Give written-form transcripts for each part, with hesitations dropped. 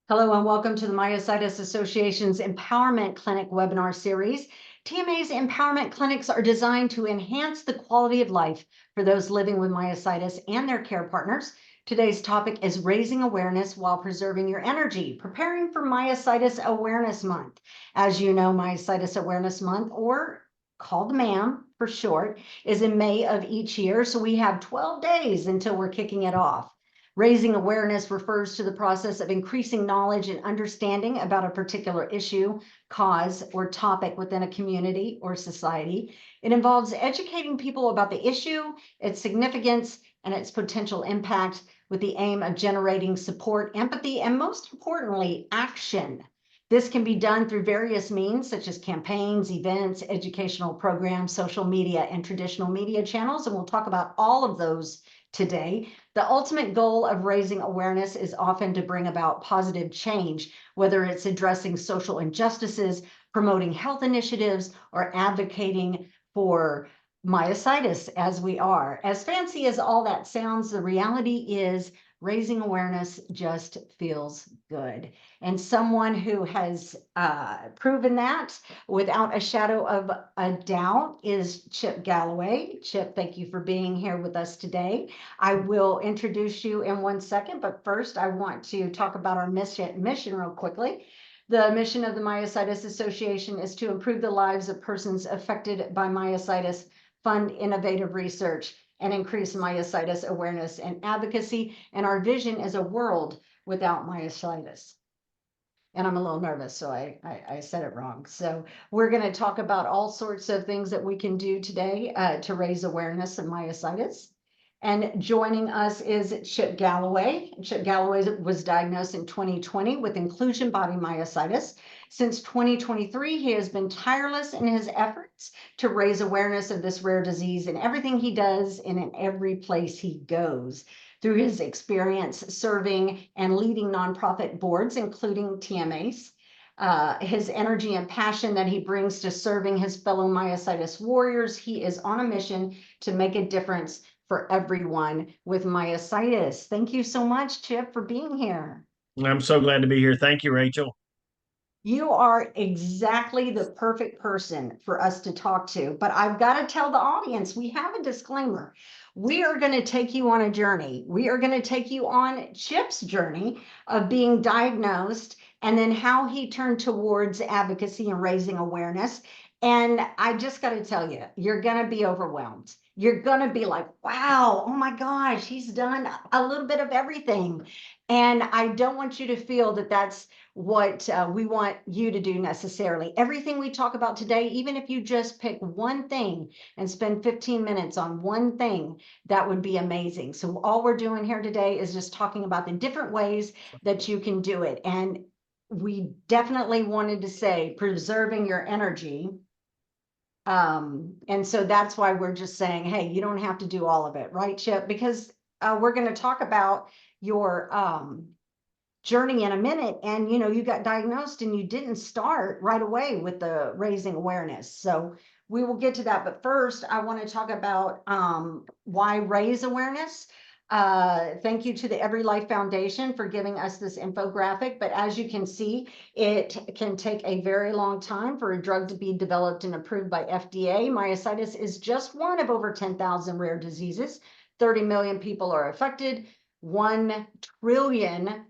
Hello and welcome to the Myositis Association's Empowerment Clinic webinar series. TMA's empowerment clinics are designed to enhance the quality of life for those living with myositis and their care partners. Today's topic is raising awareness while preserving your energy, preparing for Myositis Awareness Month. As you know, Myositis Awareness Month, or called MAM for short, is in May of each year, so we have 12 days until we're kicking it off. Raising awareness refers to the process of increasing knowledge and understanding about a particular issue, cause, or topic within a community or society. It involves educating people about the issue, its significance, and its potential impact with the aim of generating support, empathy, and most importantly, action. This can be done through various means such as campaigns, events, educational programs, social media, and traditional media channels, and we'll talk about all of those today. The ultimate goal of raising awareness is often to bring about positive change, whether it's addressing social injustices, promoting health initiatives, or advocating for myositis as we are. As fancy as all that sounds, the reality is raising awareness just feels good. And someone who has proven that without a shadow of a doubt is Chip Galloway. Chip, thank you for being here with us today. I will introduce you in 1 second, but first I want to talk about our mission real quickly. The mission of the Myositis Association is to improve the lives of persons affected by myositis, fund innovative research, and increase myositis awareness and advocacy. And our vision is a world without myositis. And I'm a little nervous, so I said it wrong. So we're going to talk about all sorts of things that we can do today to raise awareness of myositis. And joining us is Chip Galloway. Chip Galloway was diagnosed in 2020 with inclusion body myositis. Since 2023, he has been tireless in his efforts to raise awareness of this rare disease in everything he does and in every place he goes. Through his experience serving and leading nonprofit boards, including TMAs, his energy and passion that he brings to serving his fellow myositis warriors, he is on a mission to make a difference for everyone with myositis. Thank you so much, Chip, for being here. I'm so glad to be here. Thank you, Rachel. You are exactly the perfect person for us to talk to, but I've got to tell the audience, we have a disclaimer. We are going to take you on a journey. We are going to take you on Chip's journey of being diagnosed and then how he turned towards advocacy and raising awareness. And I just got to tell you, you're going to be overwhelmed. You're going to be like, wow, oh my gosh, he's done a little bit of everything. And I don't want you to feel that that's what we want you to do necessarily. Everything we talk about today, even if you just pick one thing and spend 15 minutes on one thing, that would be amazing. So all we're doing here today is just talking about the different ways that you can do it. And we definitely wanted to say preserving your energy. And so that's why we're just saying, hey, you don't have to do all of it, right, Chip? Because we're going to talk about your journey in a minute. And you got diagnosed and you didn't start right away with the raising awareness. So we will get to that. But first, I want to talk about why raise awareness. Thank you to the Every Life Foundation for giving us this infographic. But as you can see, it can take a very long time for a drug to be developed and approved by FDA. Myositis is just one of over 10,000 rare diseases. 30 million people are affected. $1 trillion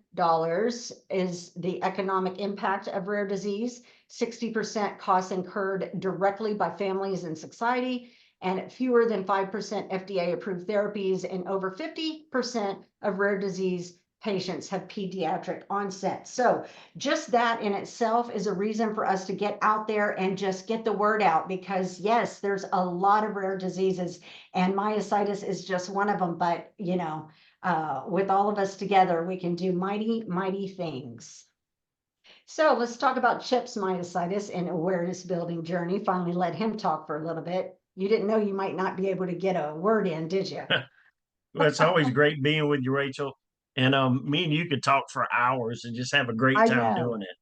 is the economic impact of rare disease. 60% costs incurred directly by families and society, and fewer than 5% FDA approved therapies, and over 50% of rare disease patients have pediatric onset. So just that in itself is a reason for us to get out there and just get the word out, because yes, there's a lot of rare diseases and myositis is just one of them. But with all of us together, we can do mighty, mighty things. So let's talk about Chip's myositis and awareness building journey. Finally, let him talk for a little bit. You didn't know you might not be able to get a word in, did you? Well, it's always great being with you, Rachel. And me and you could talk for hours and just have a great I time doing know. it.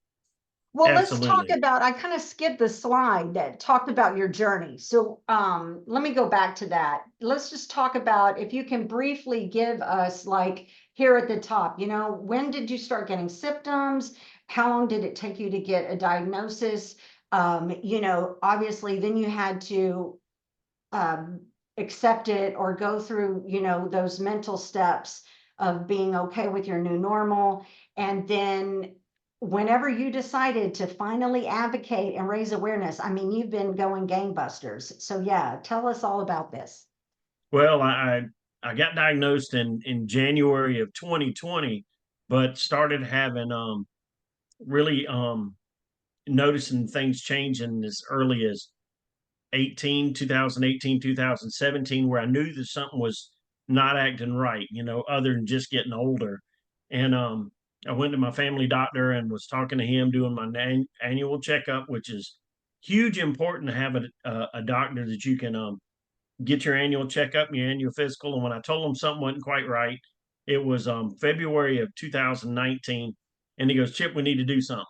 Well, let's talk Absolutely. about, I kind of skipped the slide that talked about your journey. So let me go back to that. Let's just talk about, if you can briefly give us, like, here at the top, when did you start getting symptoms? How long did it take you to get a diagnosis? Obviously then you had to um, accept it or go through, those mental steps of being okay with your new normal. And then whenever you decided to finally advocate and raise awareness, I mean, you've been going gangbusters. So yeah, tell us all about this. Well, I got diagnosed in January of 2020, but started having really noticing things changing as early as 2018, 2017, where I knew that something was not acting right, other than just getting older. And I went to my family doctor and was talking to him, doing my annual checkup, which is huge important to have a doctor that you can get your annual checkup and your annual physical. And when I told him something wasn't quite right, it was February of 2019. And he goes, Chip, we need to do something.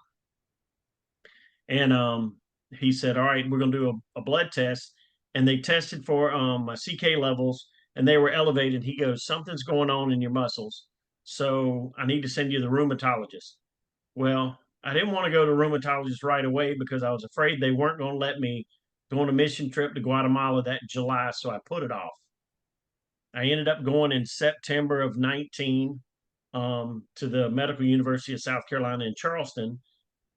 And he said, all right, we're going to do a blood test. And they tested for my CK levels and they were elevated. He goes, something's going on in your muscles. So I need to send you to the rheumatologist. Well, I didn't want to go to rheumatologist right away because I was afraid they weren't going to let me go on a mission trip to Guatemala that July. So I put it off. I ended up going in September of 19 to the Medical University of South Carolina in Charleston,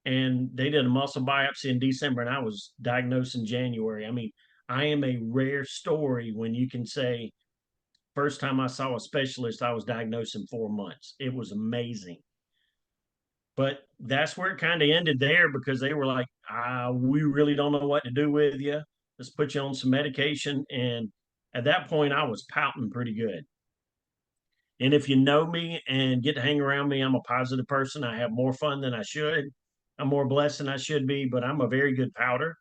and they did a muscle biopsy in December, and I was diagnosed in January. I mean, I am a rare story when you can say, first time I saw a specialist, I was diagnosed in 4 months. It was amazing. But that's where it kind of ended there because they were like, we really don't know what to do with you. Let's put you on some medication. And at that point, I was pouting pretty good. And if you know me and get to hang around me, I'm a positive person. I have more fun than I should. I'm more blessed than I should be, but I'm a very good pouter.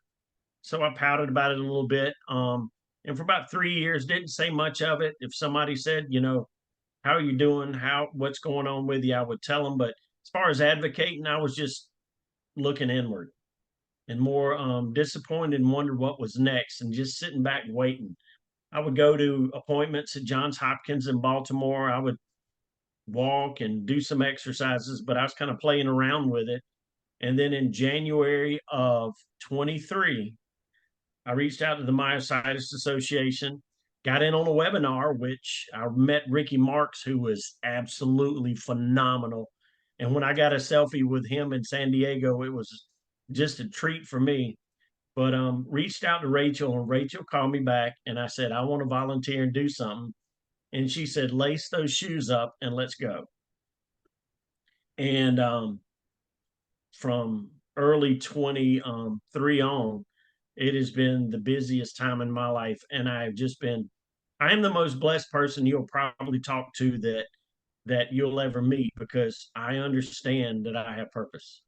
So I pouted about it a little bit. And for about 3 years, didn't say much of it. If somebody said, how are you doing? What's going on with you? I would tell them. But as far as advocating, I was just looking inward and more disappointed and wondered what was next and just sitting back waiting. I would go to appointments at Johns Hopkins in Baltimore. I would walk and do some exercises, but I was kind of playing around with it. And then in January of 23, I reached out to the Myositis Association, got in on a webinar, which I met Ricky Marks, who was absolutely phenomenal. And when I got a selfie with him in San Diego, it was just a treat for me. But reached out to Rachel, and Rachel called me back, and I said, I want to volunteer and do something. And she said, lace those shoes up and let's go. And from early 23 on, it has been the busiest time in my life. And I am the most blessed person you'll probably talk to that you'll ever meet because I understand that I have purpose.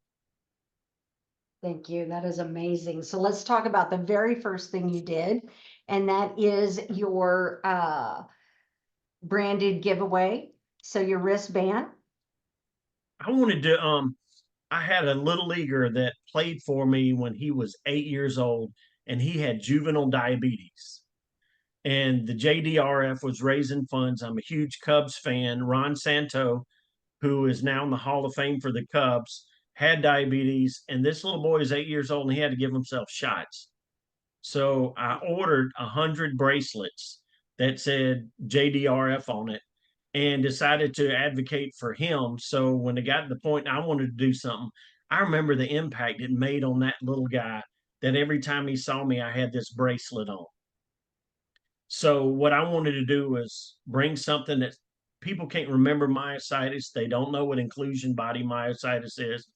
Thank you. That is amazing. So let's talk about the very first thing you did, and that is your branded giveaway. So your wristband. I wanted to, I had a little leaguer that played for me when he was 8 years old and he had juvenile diabetes. And the JDRF was raising funds. I'm a huge Cubs fan. Ron Santo, who is now in the Hall of Fame for the Cubs, had diabetes. And this little boy is 8 years old and he had to give himself shots. So I ordered 100 bracelets that said JDRF on it and decided to advocate for him. So when it got to the point I wanted to do something, I remember the impact it made on that little guy that every time he saw me, I had this bracelet on. So what I wanted to do was bring something that people can't remember myositis. They don't know what inclusion body myositis is.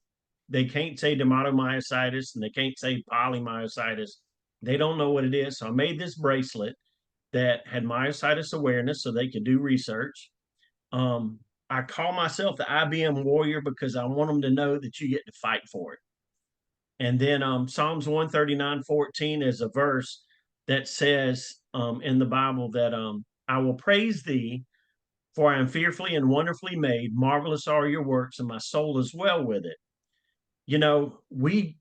They can't say dermatomyositis and they can't say polymyositis. They don't know what it is. So I made this bracelet that had myositis awareness so they could do research. Um, I call myself the IBM warrior because I want them to know that you get to fight for it. And then Psalms 139:14 is a verse that says in the Bible that I will praise thee, for I am fearfully and wonderfully made. Marvelous are your works, and my soul is well with it. we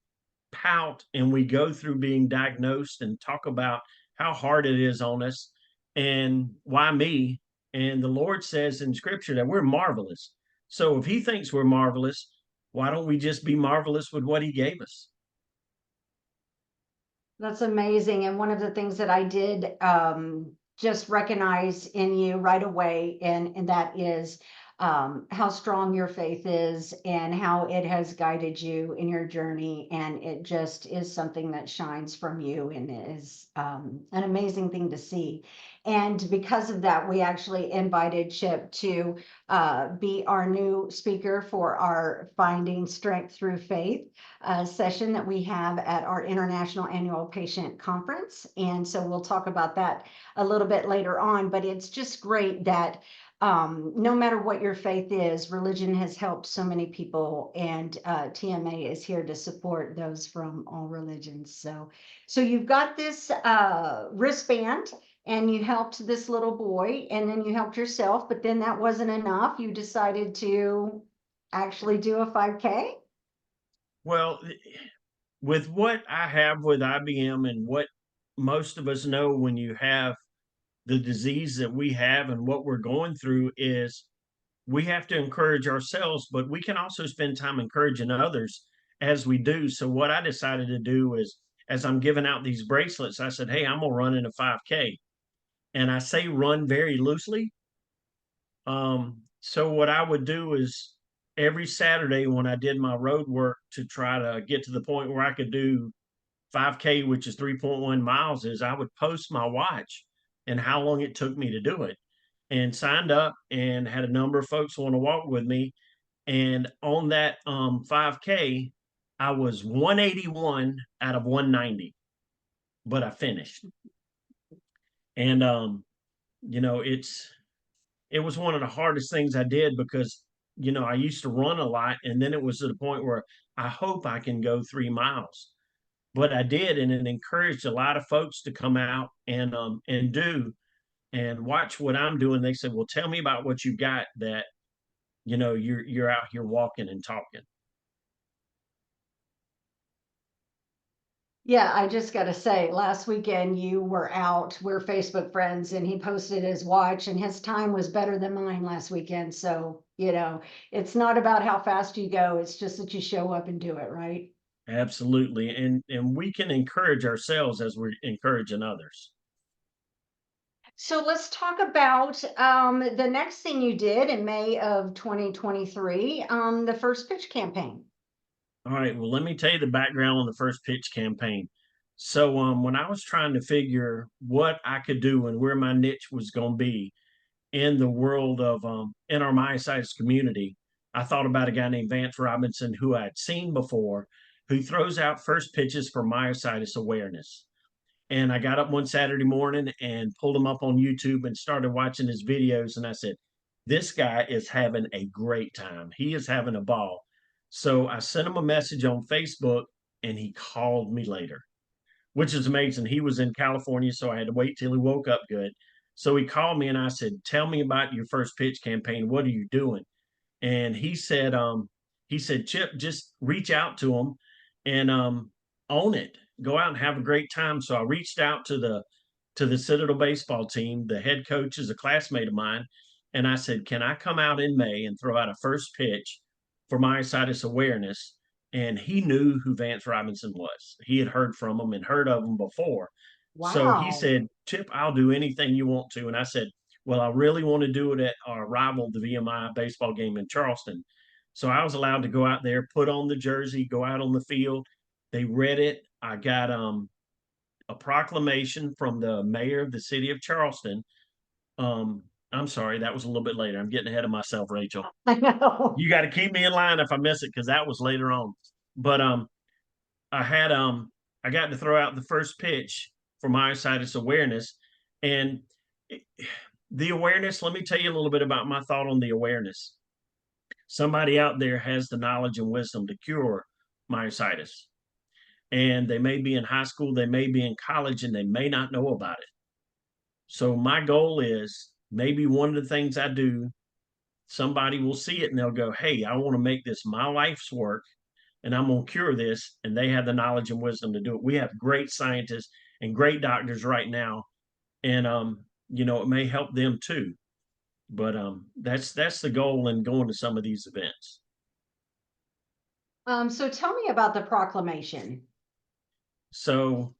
pout and we go through being diagnosed and talk about how hard it is on us and why me. And the Lord says in scripture that we're marvelous. So if he thinks we're marvelous, why don't we just be marvelous with what he gave us? That's amazing. And one of the things that I did just recognize in you right away, and that is how strong your faith is and how it has guided you in your journey. And it just is something that shines from you and is an amazing thing to see. And because of that, we actually invited Chip to be our new speaker for our Finding Strength Through Faith session that we have at our International Annual Patient Conference. And so we'll talk about that a little bit later on, but it's just great that no matter what your faith is, religion has helped so many people, and TMA is here to support those from all religions. So you've got this wristband, and you helped this little boy, and then you helped yourself, but then that wasn't enough. You decided to actually do a 5K. Well, with what I have with IBM and what most of us know when you have the disease that we have and what we're going through is we have to encourage ourselves, but we can also spend time encouraging others as we do. So what I decided to do is as I'm giving out these bracelets, I said, hey, I'm gonna run in a 5K. And I say run very loosely. So what I would do is every Saturday when I did my road work to try to get to the point where I could do 5K, which is 3.1 miles, is I would post my watch and how long it took me to do it, and signed up and had a number of folks want to walk with me. And on that 5K, I was 181 out of 190, but I finished. And you know, it was one of the hardest things I did because I used to run a lot, and then it was to the point where I hope I can go 3 miles, but I did, and it encouraged a lot of folks to come out and do and watch what I'm doing. They said, "Well, tell me about what you got that you're out here walking and talking." Yeah, I just got to say, last weekend you were out. We're Facebook friends, and he posted his watch, and his time was better than mine last weekend. So, it's not about how fast you go, it's just that you show up and do it, right? Absolutely, and we can encourage ourselves as we're encouraging others. So let's talk about the next thing you did in May of 2023, the first pitch campaign. All right, well, let me tell you the background on the first pitch campaign. So, when I was trying to figure what I could do and where my niche was going to be in the world of in our myositis community, I thought about a guy named Vance Robinson who I had seen before, who throws out first pitches for myositis awareness. And I got up one Saturday morning and pulled him up on YouTube and started watching his videos. And I said, this guy is having a great time. He is having a ball. So I sent him a message on Facebook and he called me later, which is amazing. He was in California, so I had to wait till he woke up good. So he called me and I said, tell me about your first pitch campaign. What are you doing? And he said, Chip, just reach out to them and own it. Go out and have a great time. So I reached out to the Citadel baseball team. The head coach is a classmate of mine, and I said, "Can I come out in May and throw out a first pitch for myositis awareness?" And he knew who Vance Robinson was. He had heard from him and heard of him before. So he Wow. said, "Chip, I'll do anything you want to." And I said, well, I really want to do it at our rival, the VMI baseball game in Charleston. So I was allowed to go out there, put on the jersey, go out on the field. They read it. I got a proclamation from the mayor of the city of Charleston. Um, I'm sorry, that was a little bit later. I'm getting ahead of myself, Rachel. I know. You got to keep me in line if I miss it because that was later on. But I had I got to throw out the first pitch for myositis awareness, and the awareness. Let me tell you a little bit about my thought on the awareness. Somebody out there has the knowledge and wisdom to cure myositis, and they may be in high school, they may be in college, and they may not know about it. So my goal is maybe one of the things I do, somebody will see it and they'll go, hey, I want to make this my life's work. and I'm going to cure this. And they have the knowledge and wisdom to do it. We have great scientists and great doctors right now. And, it may help them too. But that's the goal in going to some of these events. So tell me about the proclamation. So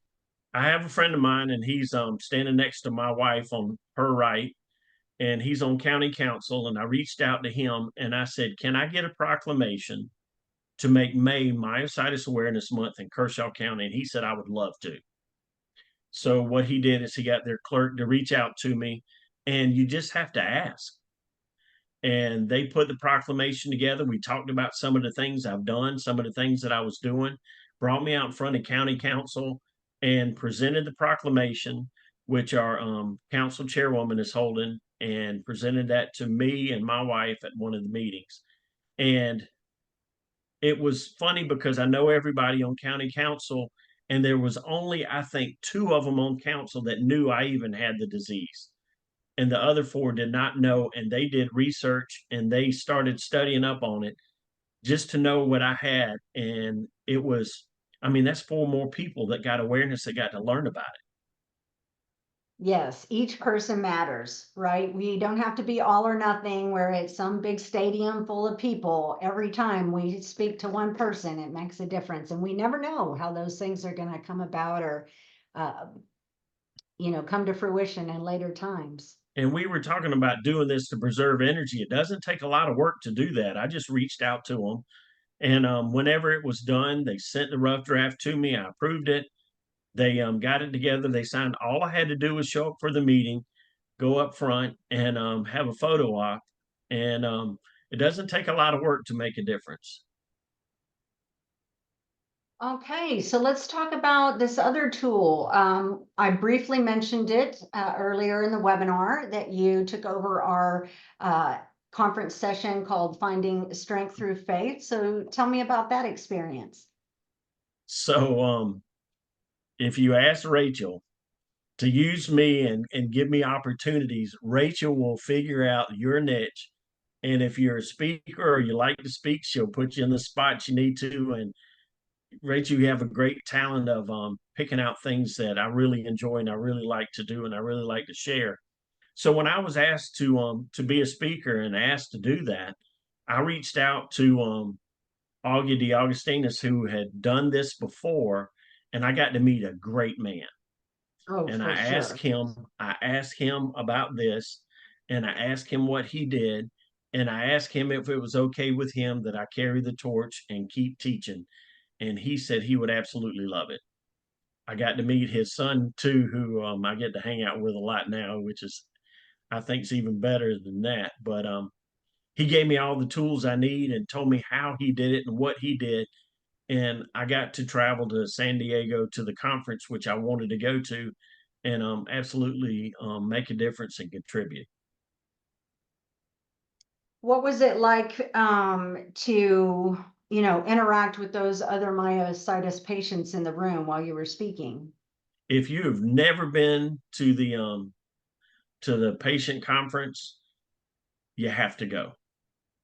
I have a friend of mine, and he's standing next to my wife on her right, and he's on county council. And I reached out to him and I said, "Can I get a proclamation to make May Myositis Awareness Month in Kershaw County?" And he said, "I would love to." So what he did is he got their clerk to reach out to me, and you just have to ask. And they put the proclamation together. We talked about some of the things I've done, some of the things that I was doing, brought me out in front of county council and presented the proclamation, which our council chairwoman is holding, and presented that to me and my wife at one of the meetings. And it was funny because I know everybody on county council, and there was only, I think, two of them on council that knew I even had the disease, and the other four did not know. And they did research and they started studying up on it just to know what I had. And it was, I mean, that's four more people that got awareness, that got to learn about it. Yes, each person matters, right? We don't have to be all or nothing where it's some big stadium full of people. Every time we speak to one person, it makes a difference. And we never know how those things are going to come about or, uh, come to fruition in later times. And we were talking about doing this to preserve energy. It doesn't take a lot of work to do that. I just reached out to them, and whenever it was done, they sent the rough draft to me. I approved it. They got it together. They signed. All I had to do was show up for the meeting, go up front, and have a photo op. And it doesn't take a lot of work to make a difference. Okay, so let's talk about this other tool. I briefly mentioned it earlier in the webinar that you took over our conference session called Finding Strength Through Faith. So tell me about that experience. So if you ask Rachel to use me and give me opportunities, Rachel will figure out your niche. And if you're a speaker or you like to speak, she'll put you in the spot you need to. And Rachel, you have a great talent of picking out things that I really enjoy and I really like to do and I really like to share. So when I was asked to be a speaker and asked to do that, I reached out to Augie De Augustinus, who had done this before, and I got to meet a great man. Oh, And for sure. I asked him about this, and I asked him what he did, and I asked him if it was okay with him that I carry the torch and keep teaching. And he said he would absolutely love it. I got to meet his son too, who I get to hang out with a lot now, which is, I think, is even better than that. But he gave me all the tools I need and told me how he did it and what he did. And I got to travel to San Diego to the conference, which I wanted to go to, and absolutely make a difference and contribute. What was it like to, interact with those other myositis patients in the room while you were speaking? If you have never been to the patient conference, you have to go.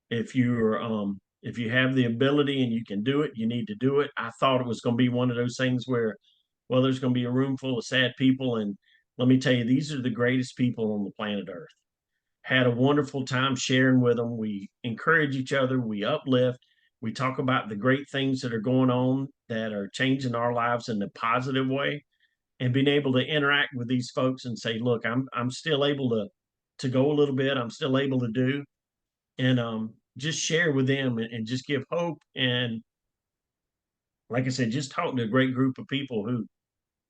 If you have the ability and you can do it, you need to do it. I thought it was going to be one of those things where, well, there's going to be a room full of sad people, and let me tell you, these are the greatest people on the planet Earth. Had a wonderful time sharing with them. We encourage each other, we uplift, we talk about the great things that are going on that are changing our lives in a positive way, and being able to interact with these folks and say, look, I'm still able to go a little bit, I'm still able to do, and just share with them and just give hope. And like I said, just talking to a great group of people who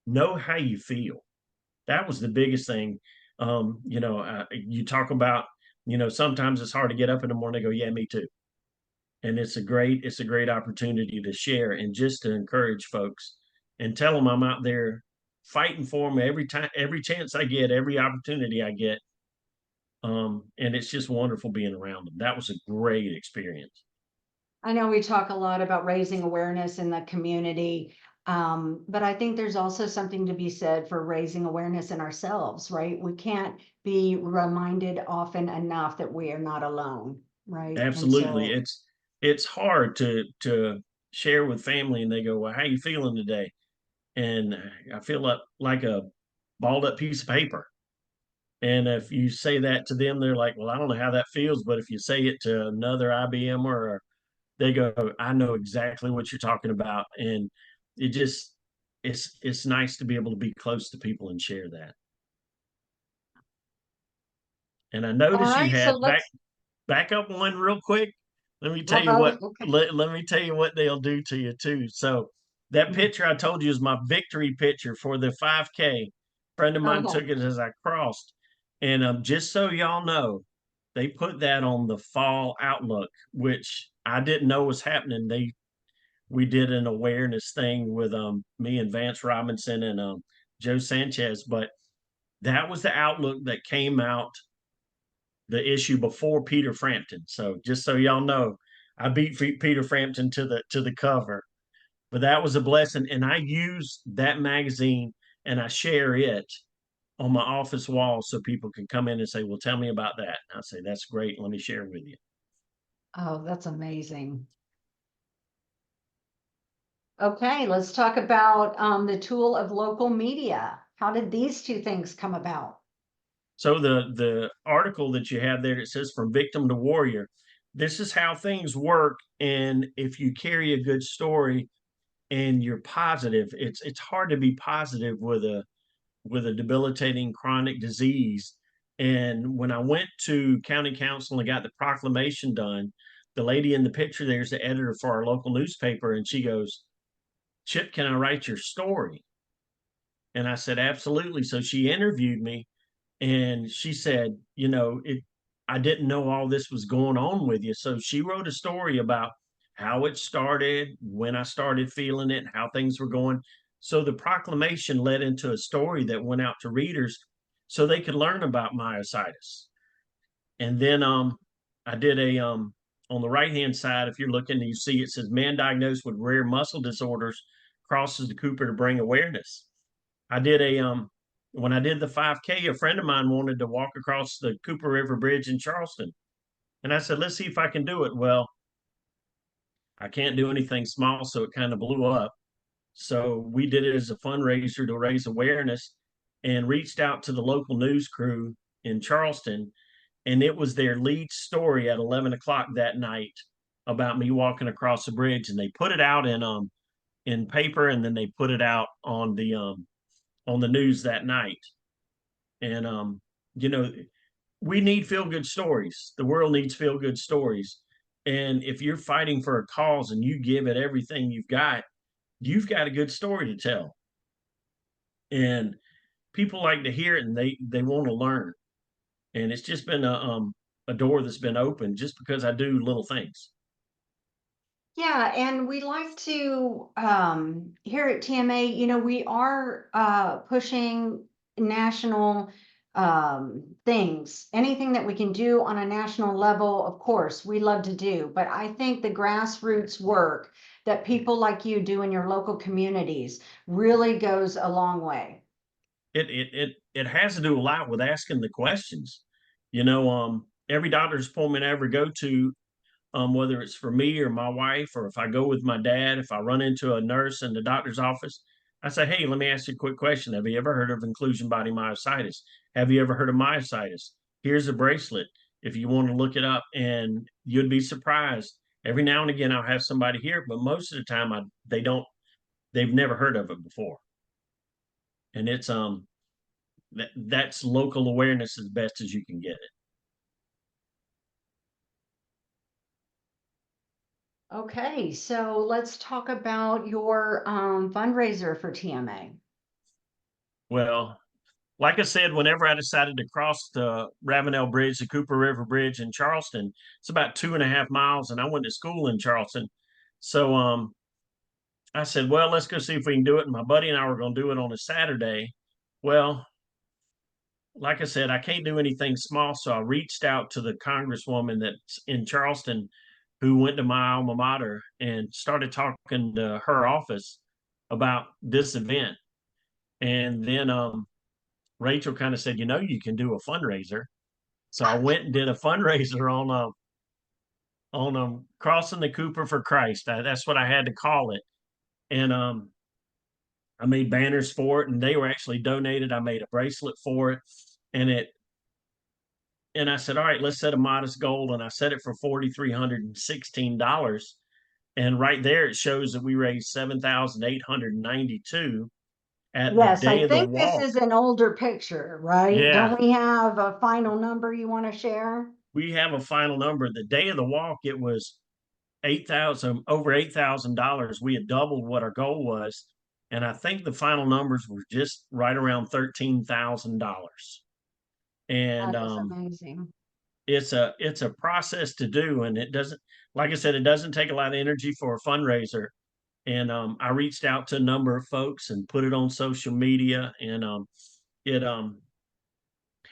know how you feel. That was the biggest thing. You talk about, sometimes it's hard to get up in the morning and go, yeah, me too. And it's a great opportunity to share and just to encourage folks and tell them I'm out there fighting for them every time, every chance I get, every opportunity I get. And it's just wonderful being around them. That was a great experience. I know we talk a lot about raising awareness in the community, but I think there's also something to be said for raising awareness in ourselves, right? We can't be reminded often enough that we are not alone, right? And Absolutely. so, It's hard to share with family and they go, well, how you feeling today? And I feel like a balled up piece of paper. And if you say that to them, they're like, well, I don't know how that feels. But if you say it to another IBM or they go, I know exactly what you're talking about. And it just, it's nice to be able to be close to people and share that. And I All noticed you right, so had let's, back up one real quick. Let me tell you what okay. let me tell you what they'll do to you too. So that picture I told you is my victory picture for the 5K. A friend of mine Okay. took it as I crossed. And just so y'all know, they put that on the fall outlook, which I didn't know was happening. We did an awareness thing with me and Vance Robinson and Joe Sanchez, but that was the outlook that came out the issue before Peter Frampton. So just so y'all know, I beat Peter Frampton to the cover, but that was a blessing. And I use that magazine and I share it on my office wall so people can come in and say, "Well, tell me about that." And I say, "That's great. Let me share with you." Oh, that's amazing. Okay, let's talk about the tool of local media. How did these two things come about? So the article that you have there, it says from victim to warrior. This is how things work, and if you carry a good story and you're positive, it's hard to be positive with a debilitating chronic disease. And when I went to county council and got the proclamation done, the lady in the picture there is the editor for our local newspaper, and she goes, "Chip, can I write your story?" And I said, "Absolutely." So she interviewed me and she said, I didn't know all this was going on with you. So she wrote a story about how it started, when I started feeling it, how things were going. So the proclamation led into a story that went out to readers so they could learn about myositis. And then I did a on the right hand side, if you're looking, you see it says man diagnosed with rare muscle disorders crosses the Cooper to bring awareness. I did a when I did the 5K, a friend of mine wanted to walk across the Cooper River Bridge in Charleston. And I said, let's see if I can do it. Well, I can't do anything small, so it kind of blew up. So we did it as a fundraiser to raise awareness and reached out to the local news crew in Charleston. And it was their lead story at 11 o'clock that night about me walking across the bridge. And they put it out in paper, and then they put it out on the news that night. And you know, we need feel good stories. The world needs feel good stories. And if you're fighting for a cause and you give it everything you've got a good story to tell. And people like to hear it and they want to learn. And it's just been a door that's been open just because I do little things. Yeah, and we like to here at TMA, we are pushing national things. Anything that we can do on a national level, of course, we love to do. But I think the grassroots work that people like you do in your local communities really goes a long way. It has to do a lot with asking the questions. Every doctor's appointment I ever go to, whether it's for me or my wife, or if I go with my dad, if I run into a nurse in the doctor's office, I say, "Hey, let me ask you a quick question. Have you ever heard of inclusion body myositis? Have you ever heard of myositis? Here's a bracelet if you want to look it up." And you'd be surprised. Every now and again, I'll have somebody here, but most of the time, they've never heard of it before. And it's that's local awareness as best as you can get it. Okay, so let's talk about your fundraiser for TMA. Well, like I said, whenever I decided to cross the Ravenel Bridge, the Cooper River Bridge in Charleston, it's about 2.5 miles, and I went to school in Charleston. So I said, well, let's go see if we can do it. And my buddy and I were going to do it on a Saturday. Well, like I said, I can't do anything small, so I reached out to the congresswoman that's in Charleston who went to my alma mater and started talking to her office about this event. And then Rachel kind of said, you can do a fundraiser. So I went and did a fundraiser on crossing the Cooper for Christ. That's what I had to call it. And I made banners for it, and they were actually donated. I made a bracelet for it, and I said, all right, let's set a modest goal, and I set it for $4,316. And right there, it shows that we raised 7,892 at the Yes, I day of the think this walk. is an older picture, right? Yeah, Don't we have a final number you want to share? we have a final number. The day of the walk, it was 8,000, over $8,000. We had doubled what our goal was. And I think the final numbers were just right around $13,000. And That is amazing. it's a process to do, and it doesn't, like I said, it doesn't take a lot of energy for a fundraiser. And I reached out to a number of folks and put it on social media, and it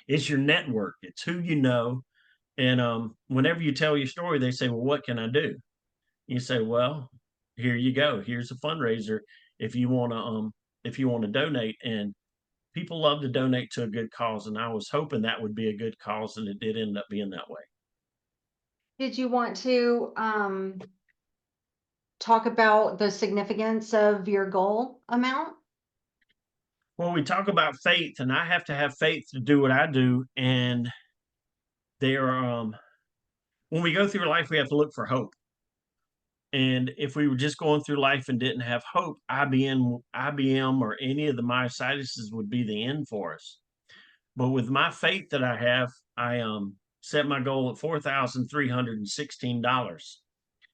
it's your network, it's who you know. And whenever you tell your story, they say, well, what can I do? You say, well, here you go, here's a fundraiser if you want to donate. And people love to donate to a good cause, and I was hoping that would be a good cause, and it did end up being that way. Did you want to talk about the significance of your goal amount? Well, we talk about faith, and I have to have faith to do what I do. And there when we go through life, we have to look for hope. And if we were just going through life and didn't have hope, IBM or any of the myositises would be the end for us. But with my faith that I have, I set my goal at $4,316.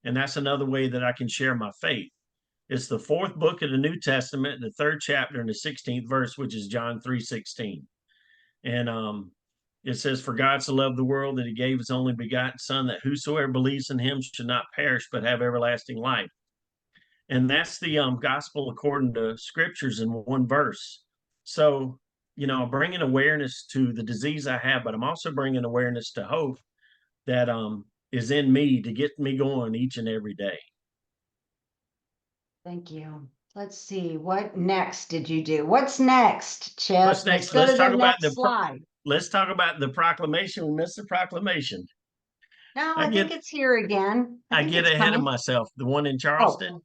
And that's another way that I can share my faith. It's the fourth book of the New Testament, the third chapter and the 16th verse, which is John 3:16. And it says, for God so loved the world that he gave his only begotten son, that whosoever believes in him should not perish, but have everlasting life. And that's the gospel according to scriptures in one verse. So, I'm bringing awareness to the disease I have, but I'm also bringing awareness to hope that is in me to get me going each and every day. Thank you. Let's see, what next did you do? What's next, Chip? What's Let's next? go to the next slide. Let's talk about the proclamation. We missed the proclamation. No, I I think get it's here again. I I think get it's ahead of coming. myself. The one in Oh, Charleston.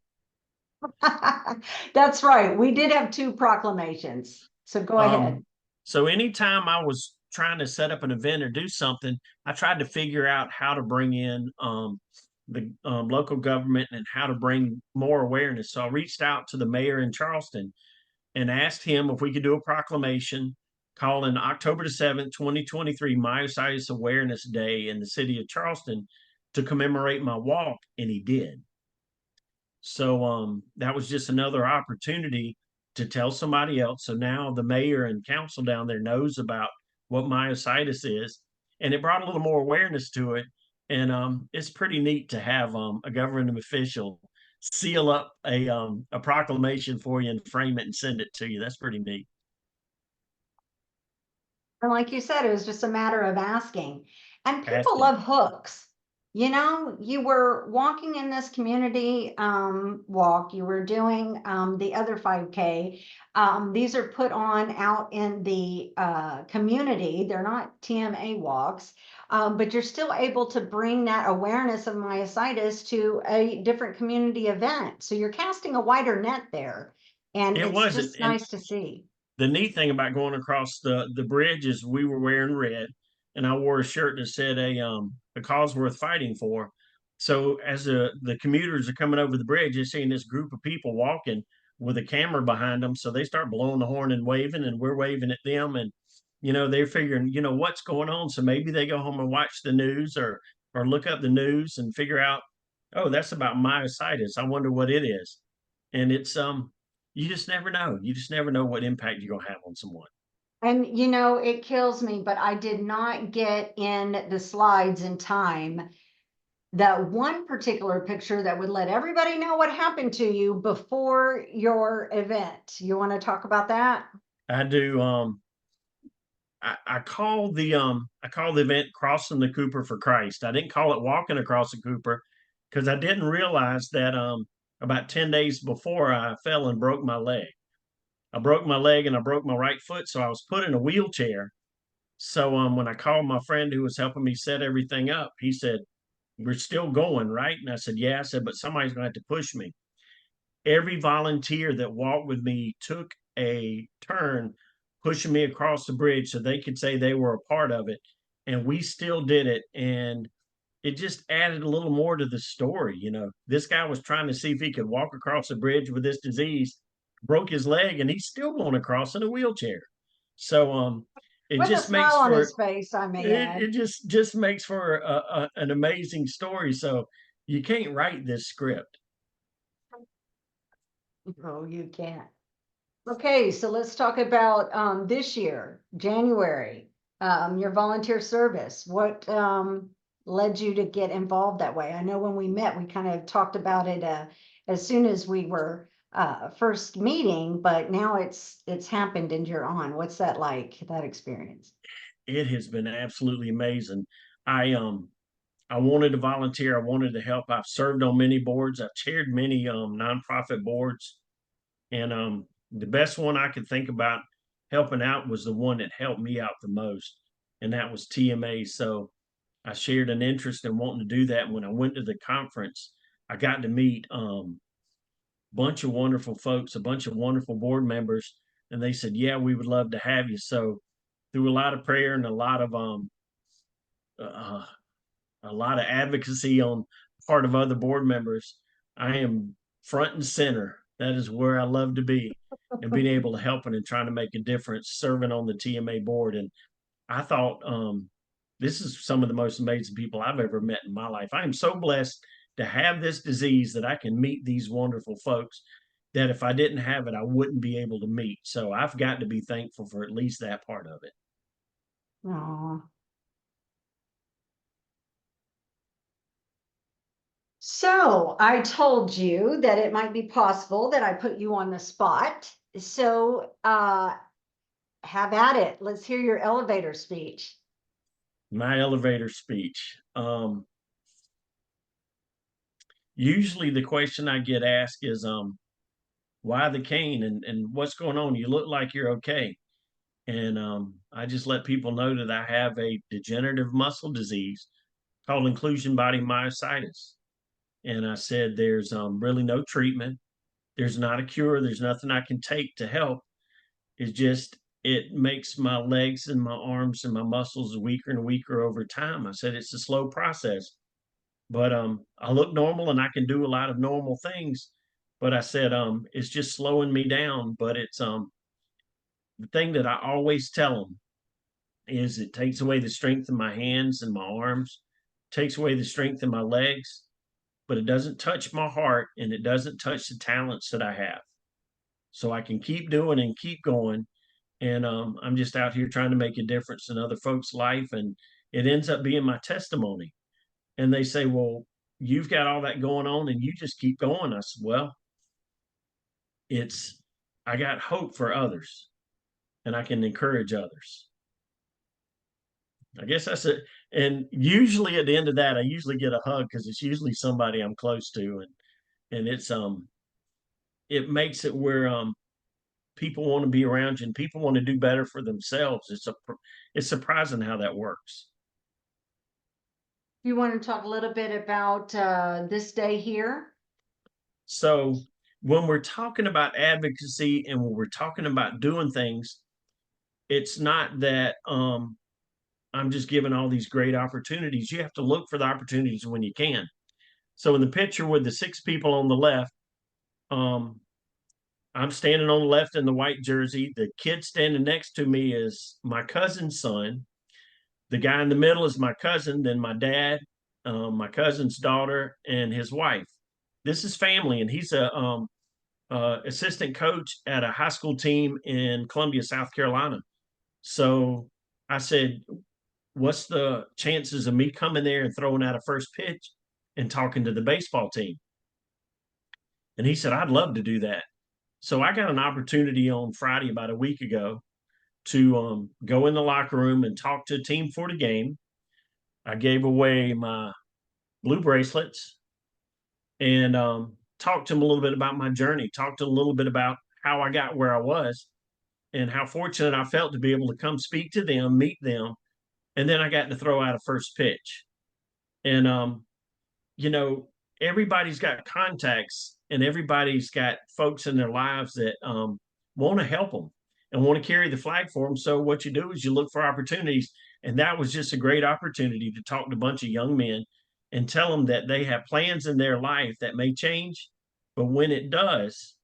that's right. We did have two proclamations. So go ahead. So anytime I was trying to set up an event or do something, I tried to figure out how to bring in the local government and how to bring more awareness. So I reached out to the mayor in Charleston and asked him if we could do a proclamation calling October the 7th, 2023, Myositis Awareness Day in the city of Charleston to commemorate my walk, and he did. So that was just another opportunity to tell somebody else. So now the mayor and council down there knows about what myositis is, and it brought a little more awareness to it. And it's pretty neat to have a government official seal up a proclamation for you and frame it and send it to you. That's pretty neat. And like you said, it was just a matter of asking. And people Asking. love hooks. You were walking in this community walk, you were doing the other 5K. These are put on out in the community. They're not TMA walks, but you're still able to bring that awareness of myositis to a different community event. So you're casting a wider net there. And It it's wasn't. just And nice to see. the neat thing about going across the bridge is we were wearing red, and I wore a shirt that said a cause worth fighting for. So as the commuters are coming over the bridge, they're seeing this group of people walking with a camera behind them. So they start blowing the horn and waving, and we're waving at them. And they're figuring, what's going on. So maybe they go home and watch the news or look up the news and figure out, oh, that's about myositis. I wonder what it is. And it's you just never know. You just never know what impact you're gonna have on someone. And it kills me, but I did not get in the slides in time. That one particular picture that would let everybody know what happened to you before your event. You want to talk about that? I do. I call the event crossing the Cooper for Christ. I didn't call it walking across the Cooper because I didn't realize that about 10 days before I fell and broke my leg. I broke my leg and I broke my right foot, so I was put in a wheelchair. So when I called my friend who was helping me set everything up, he said, we're still going, right? And I said, yeah. I said, but somebody's going to have to push me. Every volunteer that walked with me took a turn pushing me across the bridge so they could say they were a part of it. And we still did it. And it just added a little more to the story. You know, this guy was trying to see if he could walk across a bridge with this disease, broke his leg, and he's still going across in a wheelchair. So it With a just makes smile on for his face, I may it add. just makes for an amazing story. So you can't write this script. Oh, you can't. Okay, so let's talk about this year, January, your volunteer service. What led you to get involved that way? I know when we met, we kind of talked about it as soon as we were first meeting, but now it's happened and you're on. What's that like, that experience? It has been absolutely amazing. I wanted to volunteer. I wanted to help. I've served on many boards. I've chaired many nonprofit boards, and the best one I could think about helping out was the one that helped me out the most, and that was TMA. So I shared an interest in wanting to do that. When I went to the conference, I got to meet bunch of wonderful folks, a bunch of wonderful board members, and they said, "Yeah, we would love to have you." So through a lot of prayer and uh, a lot of advocacy on part of other board members, I am front and center. That is where I love to be, and being able to help and trying to make a difference, serving on the TMA board. And I thought this is some of the most amazing people I've ever met in my life. I am so blessed to have this disease that I can meet these wonderful folks that if I didn't have it, I wouldn't be able to meet. So I've got to be thankful for at least that part of it. Aw. So I told you that it might be possible that I put you on the spot. So have at it. Let's hear your elevator speech. My elevator speech. Usually the question I get asked is, why the cane and what's going on? You look like you're okay. And I just let people know that I have a degenerative muscle disease called inclusion body myositis. And I said, there's really no treatment. There's not a cure. There's nothing I can take to help. It's just, it makes my legs and my arms and my muscles weaker and weaker over time. I said, it's a slow process, but I look normal and I can do a lot of normal things. But I said, it's just slowing me down. But it's the thing that I always tell them is it takes away the strength in my hands and my arms, takes away the strength in my legs, but it doesn't touch my heart and it doesn't touch the talents that I have. So I can keep doing and keep going. And I'm just out here trying to make a difference in other folks' life. And it ends up being my testimony. And they say, well, you've got all that going on and you just keep going. I said, well, it's, I got hope for others and I can encourage others. I guess that's it. And usually at the end of that, I usually get a hug because it's usually somebody I'm close to, and it's it makes it where people want to be around you and people want to do better for themselves. It's surprising how that works. You want to talk a little bit about this day here? So when we're talking about advocacy and when we're talking about doing things, it's not that I'm just giving all these great opportunities. You have to look for the opportunities when you can. So in the picture with the six people on the left, um, I'm standing on the left in the white jersey. The kid standing next to me is my cousin's son. The guy in the middle is my cousin, then my dad, my cousin's daughter, and his wife. This is family, and he's a assistant coach at a high school team in Columbia, South Carolina. So I said, what's the chances of me coming there and throwing out a first pitch and talking to the baseball team? And he said, I'd love to do that. So I got an opportunity on Friday about a week ago to go in the locker room and talk to a team for the game. I gave away my blue bracelets and talked to them a little bit about my journey, talked to them a little bit about how I got where I was and how fortunate I felt to be able to come speak to them, meet them. And then I got to throw out a first pitch. And you know, everybody's got contacts and everybody's got folks in their lives that want to help them and want to carry the flag for them. So what you do is you look for opportunities, and that was just a great opportunity to talk to a bunch of young men and tell them that they have plans in their life that may change, but when it does,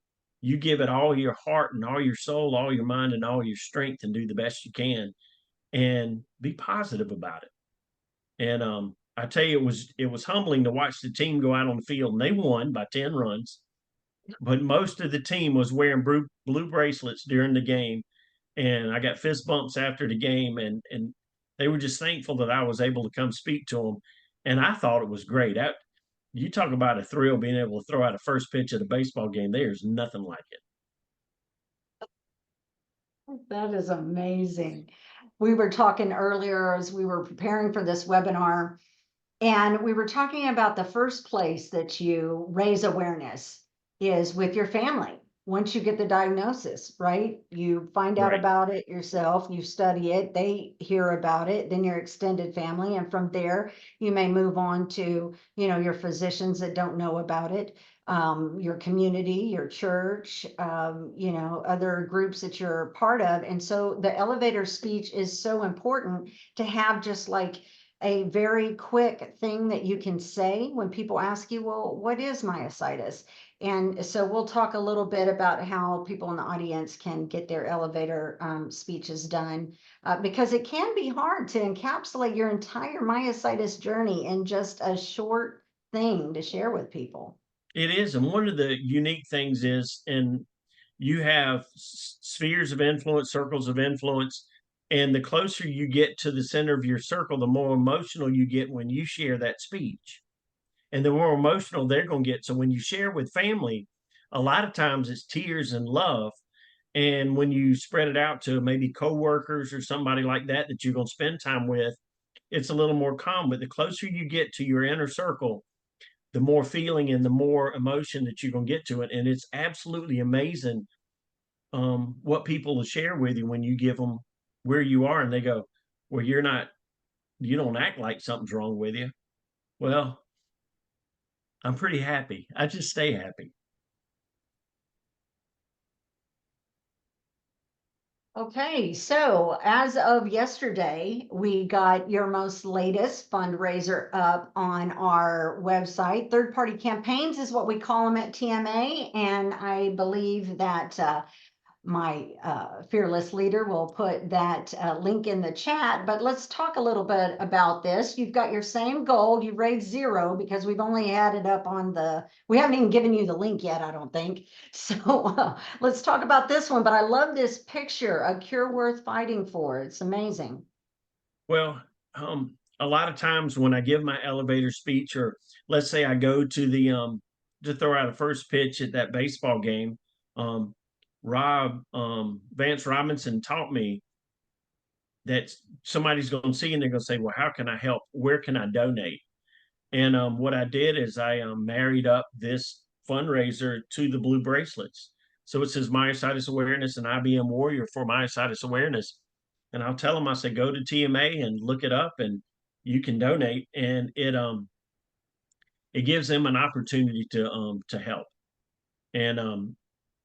you give it all your heart and all your soul, all your mind and all your strength, and do the best you can, and be positive about it. And I tell you, it was humbling to watch the team go out on the field, and they won by 10 runs. But most of the team was wearing blue bracelets during the game, and I got fist bumps after the game, and they were just thankful that I was able to come speak to them, and I thought it was great. You talk about a thrill being able to throw out a first pitch at a baseball game. There's nothing like it. That is amazing. We were talking earlier as we were preparing for this webinar, and we were talking about the first place that you raise awareness is with your family. Once you get the diagnosis, right? You find out Right. about it yourself, you study it, they hear about it, then your extended family. And from there, you may move on to, your physicians that don't know about it, your community, your church, other groups that you're part of. And so the elevator speech is so important to have, just like a very quick thing that you can say when people ask you, well, what is myositis? And so we'll talk a little bit about how people in the audience can get their elevator speeches done, because it can be hard to encapsulate your entire myositis journey in just a short thing to share with people. It is, and one of the unique things is, and you have spheres of influence, circles of influence, and the closer you get to the center of your circle, the more emotional you get when you share that speech, and the more emotional they're going to get. So when you share with family, a lot of times it's tears and love. And when you spread it out to maybe coworkers or somebody like that that you're going to spend time with, it's a little more calm. But the closer you get to your inner circle, the more feeling and the more emotion that you're going to get to it. And it's absolutely amazing what people will share with you when you give them where you are, and they go, well, you don't act like something's wrong with you. Well, I'm pretty happy. I just stay happy. Okay, so as of yesterday, we got your most latest fundraiser up on our website. Third-party campaigns is what we call them at TMA, and I believe that my fearless leader will put that link in the chat. But let's talk a little bit about this. You've got your same goal. You raised 0 because we've only had it up on we haven't even given you the link yet, I don't think. So let's talk about this one. But I love this picture, a cure worth fighting for. It's amazing. Well, a lot of times when I give my elevator speech, or let's say I go to the to throw out a first pitch at that baseball game, um, Vance Robinson taught me that somebody's going to see and they're going to say, "Well, how can I help? Where can I donate?" And what I did is I married up this fundraiser to the blue bracelets. So it says myositis awareness and IBM warrior for myositis awareness. And I'll tell them, I say, go to TMA and look it up and you can donate. And it gives them an opportunity to help. And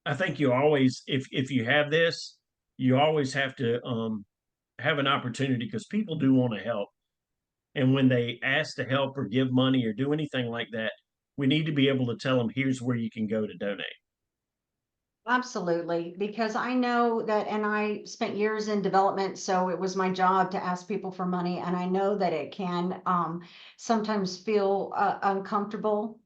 I think you always, if you have this, you always have to have an opportunity, because people do want to help. And when they ask to help or give money or do anything like that, we need to be able to tell them, here's where you can go to donate. Absolutely, because I know that, and I spent years in development, so it was my job to ask people for money, and I know that it can sometimes feel uncomfortable,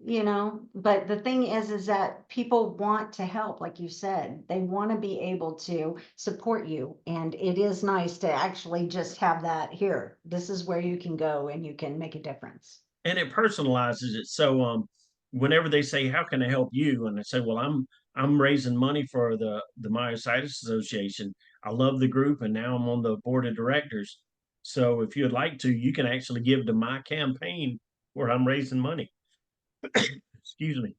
But the thing is that people want to help, like you said, they want to be able to support you, and it is nice to actually just have that here. This is where you can go and you can make a difference. And it personalizes it. So whenever they say, how can I help you? And I say, well, I'm raising money for the Myositis Association. I love the group and now I'm on the board of directors. So if you'd like to, you can actually give to my campaign where I'm raising money. Excuse me.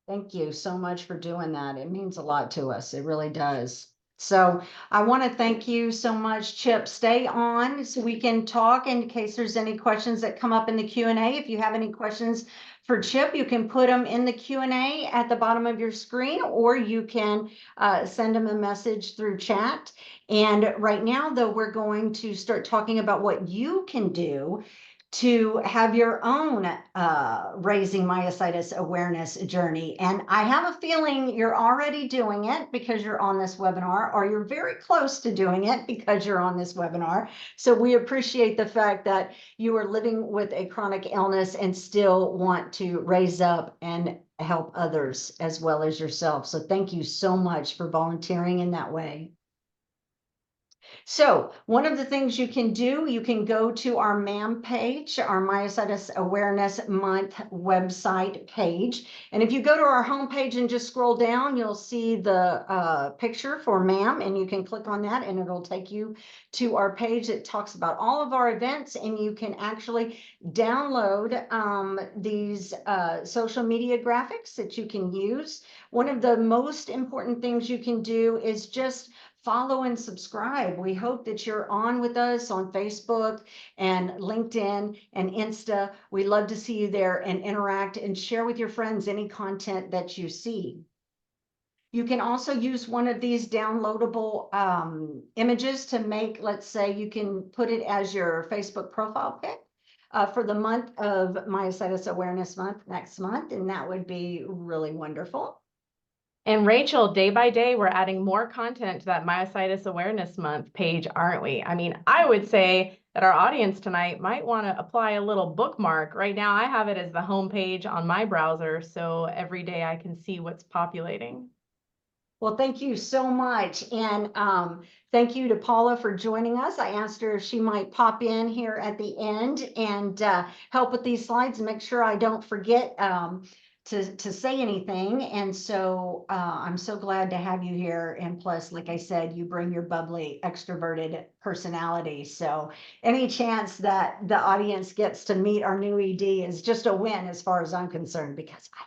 Thank you so much for doing that. It means a lot to us. It really does. So I want to thank you so much, Chip. Stay on so we can talk in case there's any questions that come up in the Q&A. If you have any questions for Chip, you can put them in the Q&A at the bottom of your screen, or you can send him a message through chat. And right now, though, we're going to start talking about what you can do to have your own raising myositis awareness journey. And I have a feeling you're already doing it because you're on this webinar, or you're very close to doing it because you're on this webinar. So we appreciate the fact that you are living with a chronic illness and still want to raise up and help others as well as yourself. So thank you so much for volunteering in that way. So one of the things you can do, you can go to our MAM page, our Myositis Awareness Month website page. And if you go to our homepage and just scroll down, you'll see the picture for MAM, and you can click on that and it'll take you to our page that talks about all of our events, and you can actually download these social media graphics that you can use. One of the most important things you can do is just follow and subscribe. We hope that you're on with us on Facebook and LinkedIn and Insta. We love to see you there and interact and share with your friends any content that you see. You can also use one of these downloadable images to make, let's say you can put it as your Facebook profile pic for the month of Myositis Awareness Month next month, and that would be really wonderful. And Rachel, day by day, we're adding more content to that Myositis Awareness Month page, aren't we? I mean, I would say that our audience tonight might want to apply a little bookmark. Right now, I have it as the home page on my browser, so every day I can see what's populating. Well, thank you so much. And thank you to Paula for joining us. I asked her if she might pop in here at the end and help with these slides and make sure I don't forget to say anything. And so I'm so glad to have you here. And plus, like I said, you bring your bubbly, extroverted personality. So any chance that the audience gets to meet our new ED is just a win as far as I'm concerned, because I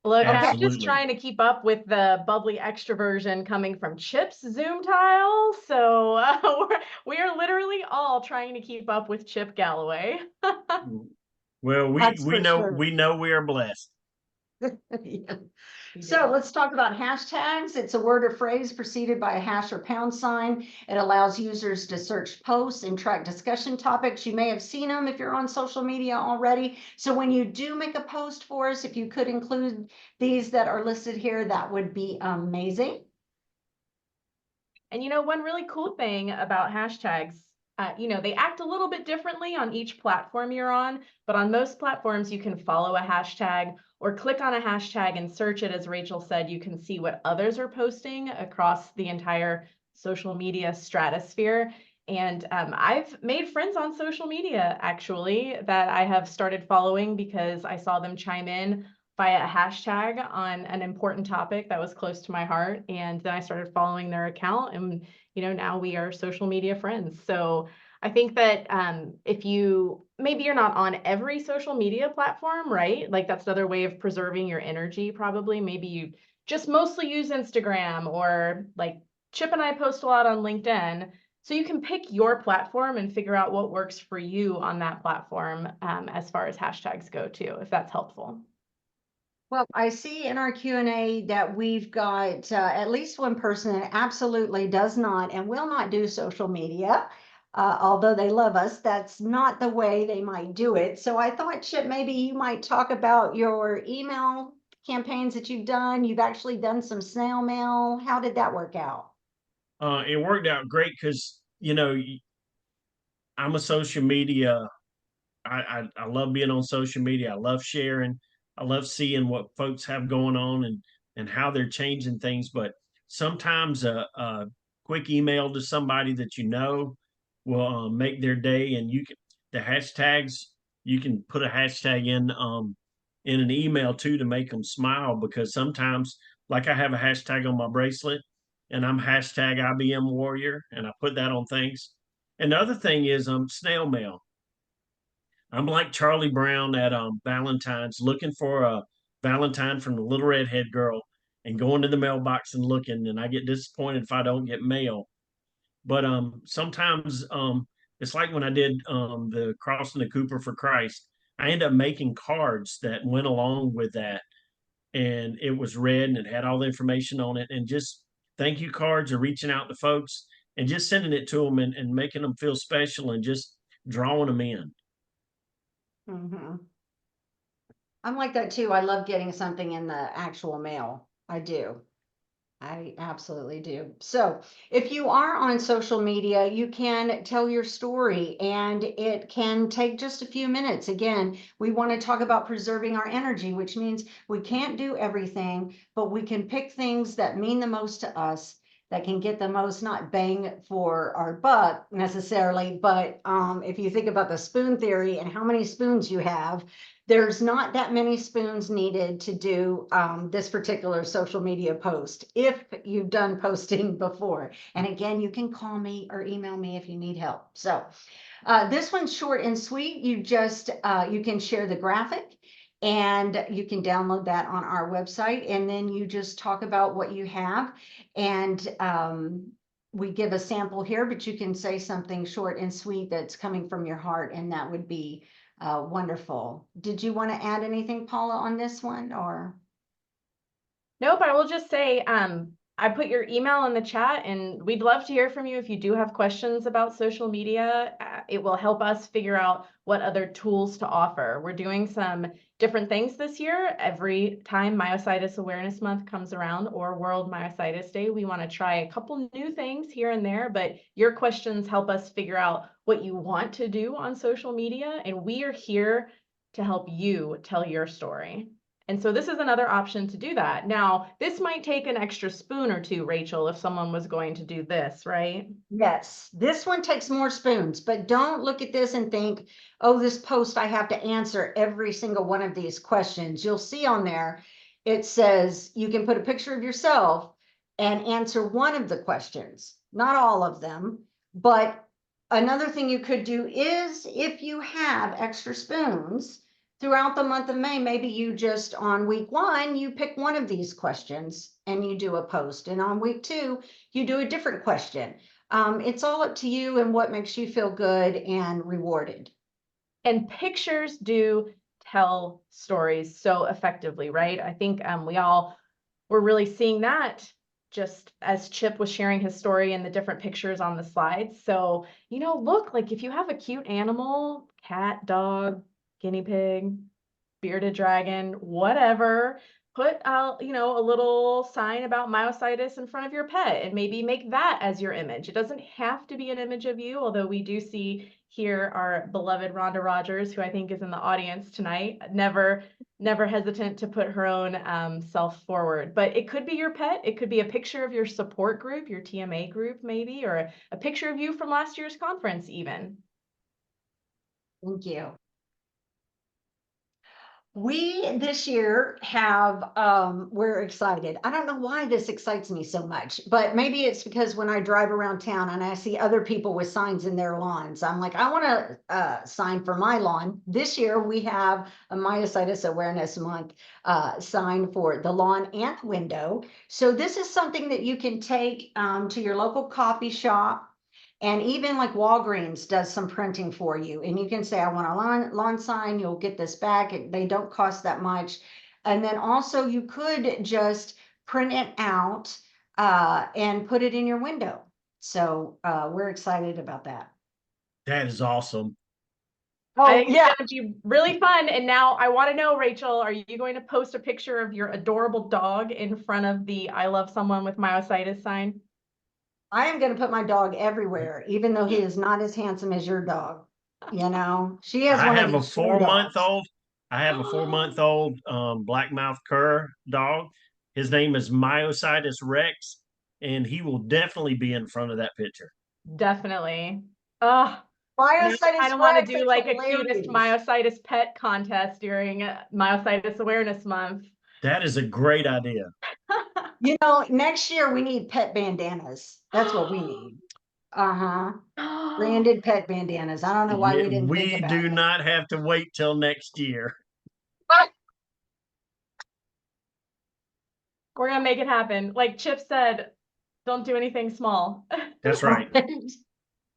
Look, I'm Absolutely. just trying to keep up with the bubbly extroversion coming from Chip's Zoom tile. So we are literally all trying to keep up with Chip Galloway. Well, That's we for know sure. we know we are blessed. Yeah. So let's talk about hashtags. It's a word or phrase preceded by a hash or pound sign. It allows users to search posts and track discussion topics. You may have seen them if you're on social media already. So when you do make a post for us, if you could include these that are listed here, that would be amazing. And you know, one really cool thing about hashtags, you know, they act a little bit differently on each platform you're on, but on most platforms you can follow a hashtag or click on a hashtag and search it. As Rachel said, you can see what others are posting across the entire social media stratosphere. And I've made friends on social media, actually, that I have started following because I saw them chime in via a hashtag on an important topic that was close to my heart. And then I started following their account, and, you know, now we are social media friends. So I think that if you, maybe you're not on every social media platform, right? Like that's another way of preserving your energy, probably. Maybe you just mostly use Instagram, or like Chip and I post a lot on LinkedIn. So you can pick your platform and figure out what works for you on that platform as far as hashtags go too, if that's helpful. Well, I see in our Q&A that we've got at least one person that absolutely does not and will not do social media. Although they love us, that's not the way they might do it. So I thought, Chip, maybe you might talk about your email campaigns that you've done. You've actually done some snail mail. How did that work out? It worked out great because I'm a social media. I love being on social media. I love sharing. I love seeing what folks have going on and how they're changing things. But sometimes a quick email to somebody that you know will make their day. And you can the hashtags. You can put a hashtag in an email too to make them smile, because sometimes, like, I have a hashtag on my bracelet, and I'm hashtag IBM Warrior, and I put that on things. And the other thing is snail mail. I'm like Charlie Brown at Valentine's, looking for a Valentine from the Little Red Head Girl. and going to the mailbox and looking, and I get disappointed if I don't get mail. But sometimes it's like when I did the Crossing the Cooper for Christ. I ended up making cards that went along with that, and it was red and it had all the information on it, and just thank you cards or reaching out to folks and just sending it to them and making them feel special and just drawing them in. Mhm. I'm like that too. I love getting something in the actual mail. I do. I absolutely do. So, if you are on social media, you can tell your story and it can take just a few minutes. Again, we want to talk about preserving our energy, which means we can't do everything, but we can pick things that mean the most to us, that can get the most, not bang for our buck necessarily, but if you think about the spoon theory and how many spoons you have, there's not that many spoons needed to do this particular social media post if you've done posting before. And again, you can call me or email me if you need help. So this one's short and sweet. You just, you can share the graphic and you can download that on our website. And then you just talk about what you have. And we give a sample here, but you can say something short and sweet that's coming from your heart. And that would be wonderful. Did you want to add anything, Paula, on this one, or? Nope, I will just say, I put your email in the chat and we'd love to hear from you if you do have questions about social media. It will help us figure out what other tools to offer. We're doing some different things this year. Every time Myositis Awareness Month comes around or World Myositis Day, we want to try a couple new things here and there, but your questions help us figure out what you want to do on social media, and we are here to help you tell your story. And so this is another option to do that. Now, this might take an extra spoon or two, Rachel, if someone was going to do this, right? Yes, this one takes more spoons, but don't look at this and think, oh, this post, I have to answer every single one of these questions. You'll see on there, it says you can put a picture of yourself and answer one of the questions, not all of them. But another thing you could do is if you have extra spoons, throughout the month of May, maybe you just on week 1, you pick one of these questions and you do a post. And on week 2, you do a different question. It's all up to you and what makes you feel good and rewarded. And pictures do tell stories so effectively, right? I think we're really seeing that just as Chip was sharing his story and the different pictures on the slides. So, look, like if you have a cute animal, cat, dog, guinea pig, bearded dragon, whatever, put out, a little sign about myositis in front of your pet and maybe make that as your image. It doesn't have to be an image of you, although we do see here our beloved Rhonda Rogers, who I think is in the audience tonight, never hesitant to put her own self forward. But it could be your pet. It could be a picture of your support group, your TMA group maybe, or a picture of you from last year's conference even. Thank you. We this year have, we're excited. I don't know why this excites me so much, but maybe it's because when I drive around town and I see other people with signs in their lawns, I'm like, I want a sign for my lawn. This year we have a Myositis Awareness Month sign for the lawn and the window. So this is something that you can take to your local coffee shop. And even like Walgreens does some printing for you. And you can say, I want a lawn sign, you'll get this back. They don't cost that much. And then also you could just print it out and put it in your window. So we're excited about that. That is awesome. I think it's going to be really fun. And now I want to know, Rachel, are you going to post a picture of your adorable dog in front of the I love someone with myositis sign? I am going to put my dog everywhere, even though he is not as handsome as your dog. She has one of these show dogs. I have a 4-month-old blackmouth cur dog. His name is Myositis Rex, and he will definitely be in front of that picture. Definitely. Oh, Myositis I don't want to Rex, do like a hilarious. cutest myositis pet contest during Myositis Awareness Month. That is a great idea. Next year we need pet bandanas. That's what we need. Branded pet bandanas. I don't know why we didn't think about We do it. not have to wait till next year. We're gonna make it happen. Like Chip said, don't do anything small. That's right.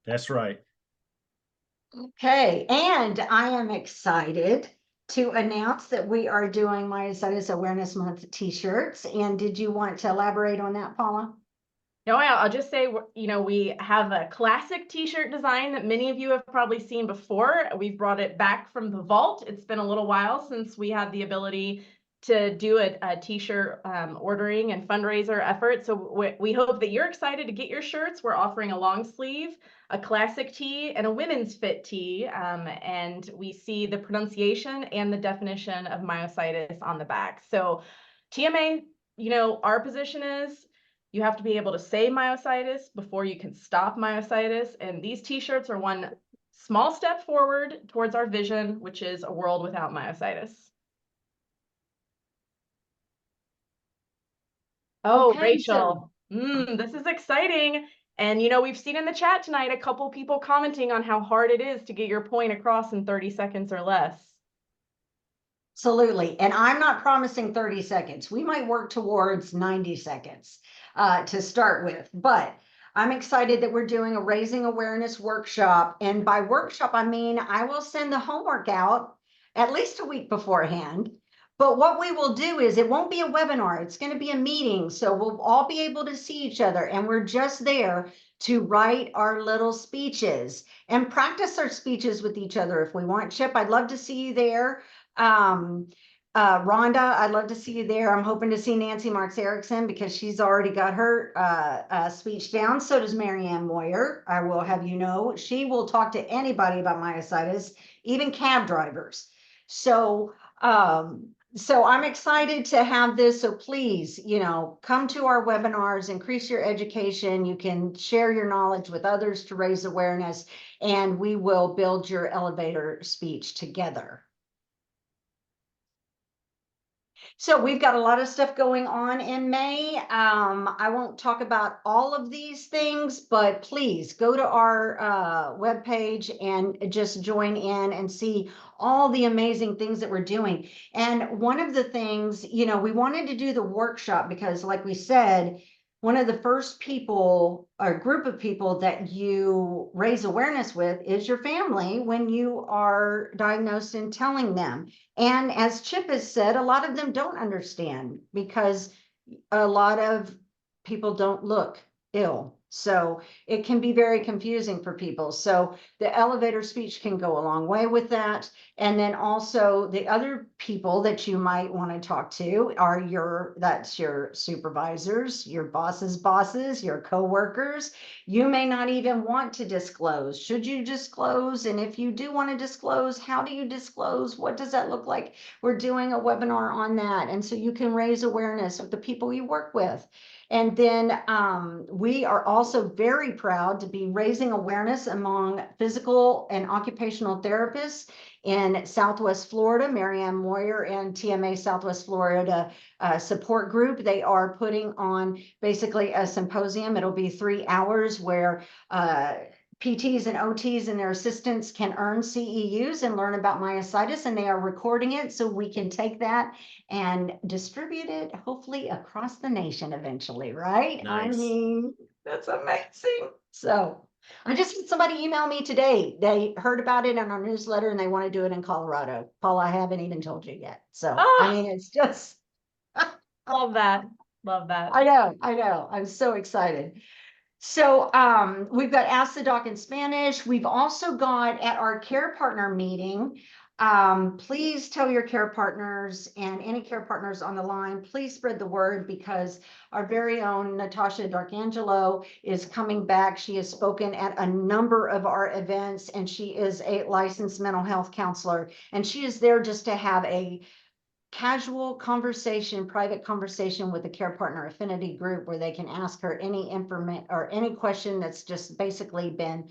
That's right. Okay, and I am excited to announce that we are doing Myositis Awareness Month t-shirts. And did you want to elaborate on that, Paula? No, I'll just say, you know, we have a classic t-shirt design that many of you have probably seen before. We've brought it back from the vault. It's been a little while since we had the ability to do a t-shirt ordering and fundraiser effort. So we hope that you're excited to get your shirts. We're offering a long sleeve, a classic tee, and a women's fit tee. And we see the pronunciation and the definition of myositis on the back. So TMA, you know, our position is you have to be able to say myositis before you can stop myositis. And these t-shirts are one small step forward towards our vision, which is a world without myositis. Oh, Okay, Rachel, this is exciting. And you know, we've seen in the chat tonight a couple people commenting on how hard it is to get your point across in 30 seconds or less. Absolutely. And I'm not promising 30 seconds. We might work towards 90 seconds to start with. But I'm excited that we're doing a raising awareness workshop. And by workshop, I mean I will send the homework out at least a week beforehand. But what we will do is it won't be a webinar. It's going to be a meeting. So we'll all be able to see each other. And we're just there to write our little speeches and practice our speeches with each other if we want. Chip, I'd love to see you there. Rhonda, I'd love to see you there. I'm hoping to see Nancy Marks Erickson because she's already got her speech down. So does Marianne Moyer. I will have you know, she will talk to anybody about myositis, even cab drivers. So I'm excited to have this. So please, you know, come to our webinars, increase your education. You can share your knowledge with others to raise awareness, and we will build your elevator speech together. So we've got a lot of stuff going on in May. I won't talk about all of these things, but please go to our webpage and just join in and see all the amazing things that we're doing. And one of the things, you know, we wanted to do the workshop because, like we said, one of the first people or group of people that you raise awareness with is your family when you are diagnosed and telling them. And as Chip has said, a lot of them don't understand because a lot of people don't look ill. So it can be very confusing for people. So the elevator speech can go a long way with that. And then also the other people that you might want to talk to are that's your supervisors, your boss's bosses, your coworkers. You may not even want to disclose. Should you disclose? And if you do want to disclose, how do you disclose? What does that look like? We're doing a webinar on that. And so you can raise awareness with the people you work with. And then we are also very proud to be raising awareness among physical and occupational therapists in Southwest Florida. Marianne Moyer and TMA Southwest Florida support group. They are putting on basically a symposium. It'll be 3 hours where PTs and OTs and their assistants can earn CEUs and learn about myositis, and they are recording it so we can take that and distribute it hopefully across the nation eventually, right? Nice. I mean, that's amazing. So I just had somebody email me today. They heard about it in our newsletter and they want to do it in Colorado. Paul, I haven't even told you yet. So I mean, it's just Love that. Love that. I know. I'm so excited. So we've got Ask the Doc in Spanish. We've also got at our care partner meeting, please tell your care partners and any care partners on the line, please spread the word because our very own Natasha D'Arcangelo is coming back. She has spoken at a number of our events and she is a licensed mental health counselor and she is there just to have a casual conversation, private conversation with a care partner affinity group where they can ask her any information or any question that's just basically been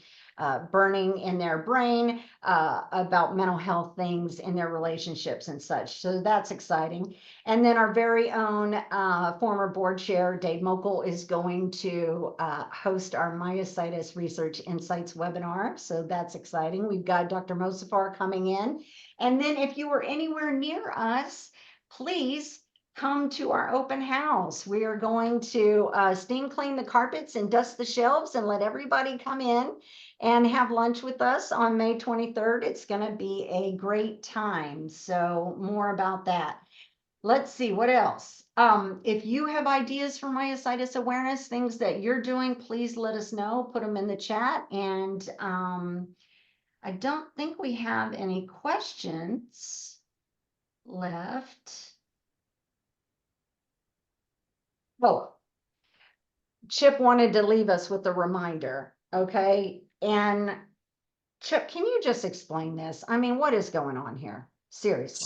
burning in their brain about mental health things in their relationships and such. So that's exciting. And then our very own former board chair, Dave Mokel, is going to host our Myositis Research Insights webinar. So that's exciting. We've got Dr. Mosafar coming in. And then if you were anywhere near us, please come to our open house. We are going to steam clean the carpets and dust the shelves and let everybody come in and have lunch with us on May 23rd. It's going to be a great time. So more about that. Let's see what else. If you have ideas for myositis awareness, things that you're doing, please let us know. Put them in the chat. And I don't think we have any questions left. Oh, Chip wanted to leave us with a reminder, okay? And Chip, can you just explain this? I mean, what is going on here? Seriously.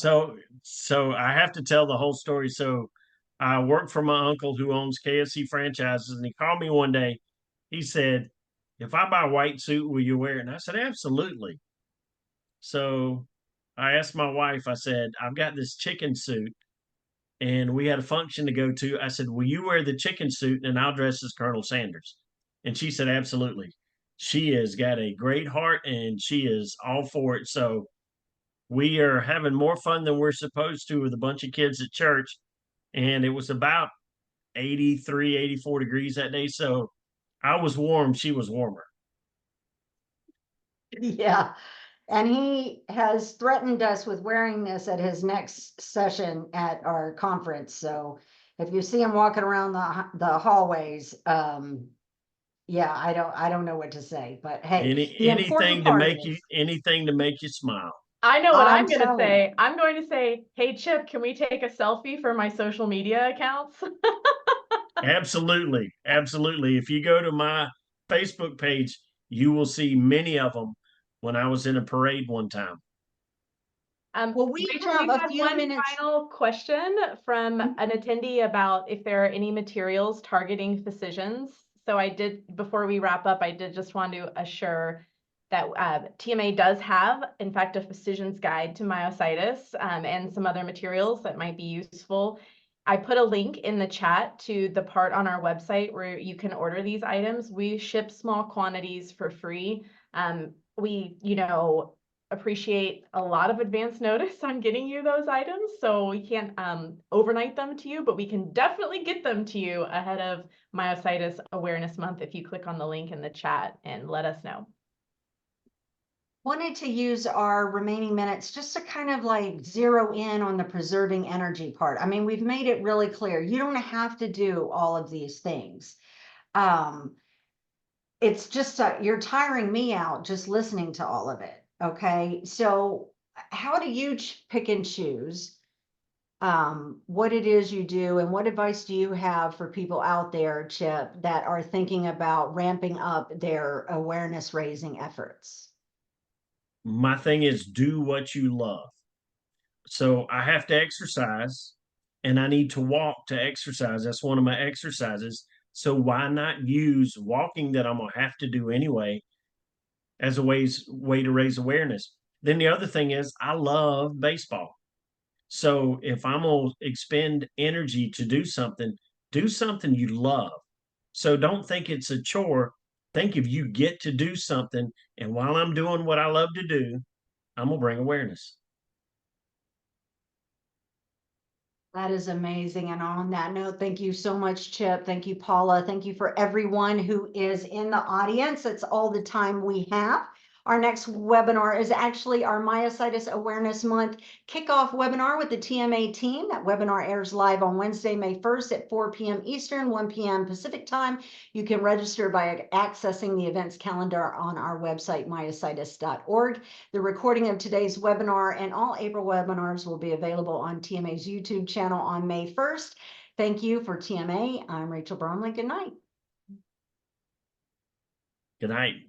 So I have to tell the whole story. So I work for my uncle who owns KFC franchises, and he called me one day. He said, "If I buy a white suit, will you wear it?" And I said, "Absolutely." So I asked my wife, I said, "I've got this chicken suit and we had a function to go to." I said, "Will you wear the chicken suit and I'll dress as Colonel Sanders?" And she said, "Absolutely." She has got a great heart and she is all for it. So we are having more fun than we're supposed to with a bunch of kids at church. And it was about 83, 84 degrees that day. So I was warm, she was warmer. Yeah. And he has threatened us with wearing this at his next session at our conference. So if you see him walking around the hallways, yeah, I don't know what to say, but hey, the important part is Anything to make you smile. I know what I'm I'm going to telling you. say. I'm going to say, hey, Chip, can we take a selfie for my social media accounts? Absolutely. Absolutely. If you go to my Facebook page, you will see many of them when I was in a parade one time. Well, we Rachel, have we a had few one minutes. final question from an attendee about if there are any materials targeting physicians. So I did, before we wrap up, I did just want to assure that TMA does have, in fact, a physician's guide to myositis and some other materials that might be useful. I put a link in the chat to the part on our website where you can order these items. We ship small quantities for free. We, appreciate a lot of advance notice on getting you those items. So we can't overnight them to you, but we can definitely get them to you ahead of Myositis Awareness Month if you click on the link in the chat and let us know. Wanted to use our remaining minutes just to kind of like zero in on the preserving energy part. I mean, we've made it really clear. You don't have to do all of these things. It's just, you're tiring me out just listening to all of it. Okay. So how do you pick and choose what it is you do, and what advice do you have for people out there, Chip, that are thinking about ramping up their awareness raising efforts? My thing is do what you love. So I have to exercise and I need to walk to exercise. That's one of my exercises. So why not use walking that I'm going to have to do anyway as a way to raise awareness? Then the other thing is I love baseball. So if I'm going to expend energy to do something you love. So don't think it's a chore. Think if you get to do something, and while I'm doing what I love to do, I'm going to bring awareness. That is amazing. And on that note, thank you so much, Chip. Thank you, Paula. Thank you for everyone who is in the audience. That's all the time we have. Our next webinar is actually our Myositis Awareness Month kickoff webinar with the TMA team. That webinar airs live on Wednesday, May 1st at 4 p.m. Eastern, 1 p.m. Pacific time. You can register by accessing the events calendar on our website, myositis.org. The recording of today's webinar and all April webinars will be available on TMA's YouTube channel on May 1st. Thank you for TMA. I'm Rachel Bromley. Good night. Good night.